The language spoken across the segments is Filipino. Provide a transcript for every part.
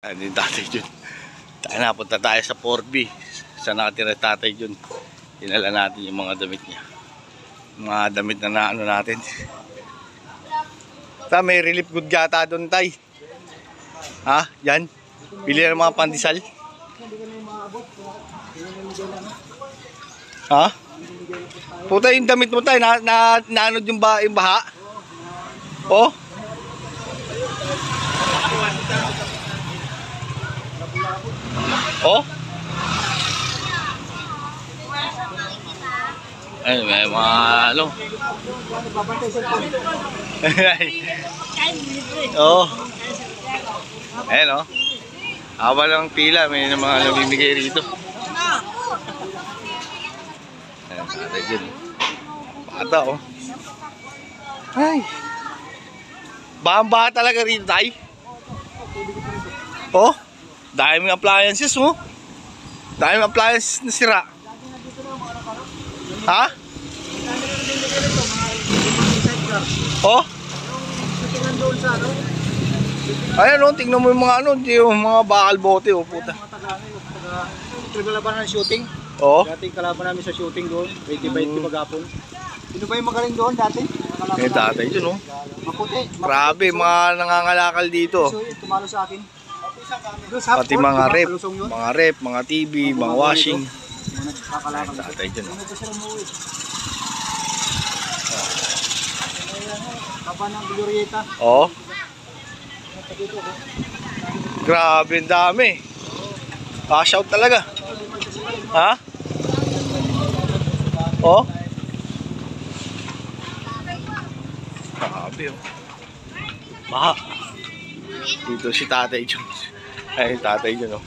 Hindi tatay Jun. Tayo na, punta tayo sa 4B. Sa nakatira tatay Jun. Dinala natin yung mga damit niya. Mga damit na naano natin. Ta, may relief good gata doon tay. Ha? Yan. Bili ng mga pandesal. Ha? Puta yung damit mo tay. Naanod yung baha. Oh? Oh? Ay, may mga ano. Oh. Ayan oh. Awa lang pila, may mga namimigay rito. Ayan, tatay dyan. Bata oh. Ay. Bahang-baha talaga rito tayo. Oh. Dahil mga appliances oh. Dahil mga appliances na sira. Ha? Oh? Ayan o, tingnan mo yung mga ano, yung mga bakal bote o puta. Kalaban ng shooting. Oo. Dating kalaban namin sa shooting doon, 20-20 magapon. Sino ba yung magaling doon dati? May tatay dun o. Maputi. Grabe, mga nangangalakal dito. Tumalo sa akin. Pati mga rep, mga TV, mga washing. Tatay dun o. Kapan ng Glorieta. Oo. Grabe, ang dami. Cash out talaga. Ha? Oh? Grabe oh. Baha. Dito si Tatay Jun. Ay, Tatay Jun oh.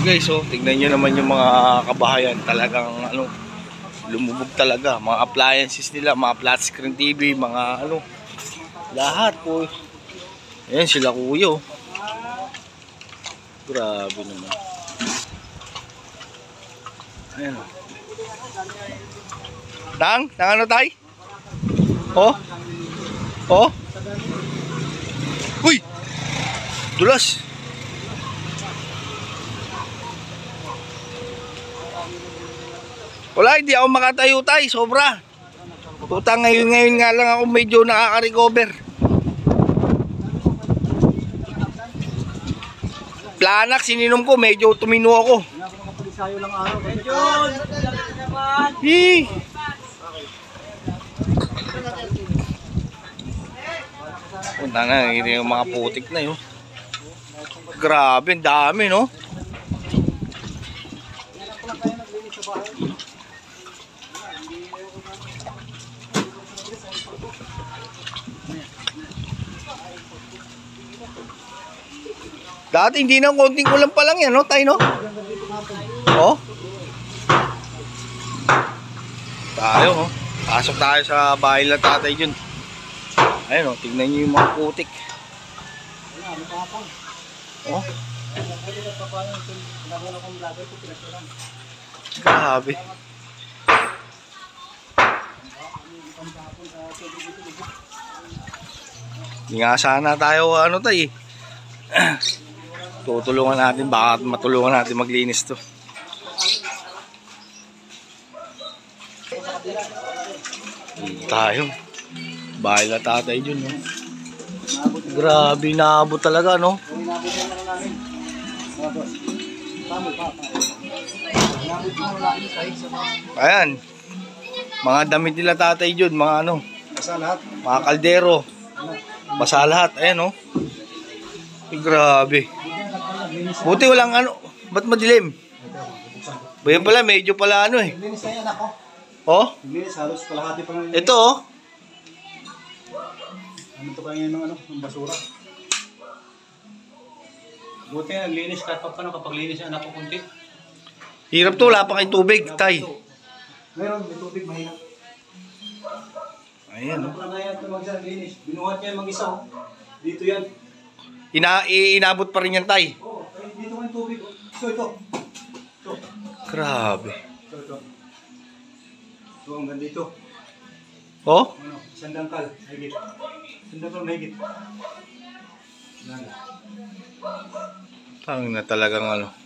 Guys oh, tignan nyo naman yung mga kabahayan. Talagang ano, lumubog talaga. Mga appliances nila, mga flat screen TV, mga ano, lahat po. Ayan sila kuya oh. Grabe naman. Ayan oh. Nang ano tay? Oh? Oh? Uy! Dulas! Wala, hindi ako makatayo tay, sobra. Puta, ngayon nga lang ako medyo nakaka-recover. Planak, sininom ko, medyo tumino ako. Hii! Punta na, hindi yung mga putik na yun. Grabe, ang dami no? Dati hindi na konting kulang pa lang yan, no? Tayo, no? Oh? Tayo, no? Pasok tayo sa bahay lang tatay dyan. Ayun, no? Tignan nyo yung mga putik. Oh? Grabe. Hindi nga sana tayo, ano tayo, tutulungan natin, baka matulungan natin maglinis to. Tayo bahay na tatay dyan no? Grabe, naabot talaga no? Ayan, mga damit nila tatay dyan, mga ano, mga kaldero, basa lahat. Ayan no? Grabe. Buti walang ano, ba't madilim? Bayan pala, medyo pala ano eh. Oh? Ito oh. Ano to kaya ng ano, ng basura? Buti na, linis kahit pa paano kapag linis yung anak ko kunti. Hirap to, wala pa kayong tubig, tay. Meron, may tubig, mahirap. Ayan ano pa na yan ito maglinis? Binuhat niya mag-isa oh. Dito yan. Inabot pa rin yan, tay. Oo, dito may tubig. Ito. Grabe. Ito hanggang dito. Oh? Ano? Isang dangkal. Mahigit. Isang dangkal mahigit. Tangina talagang ano.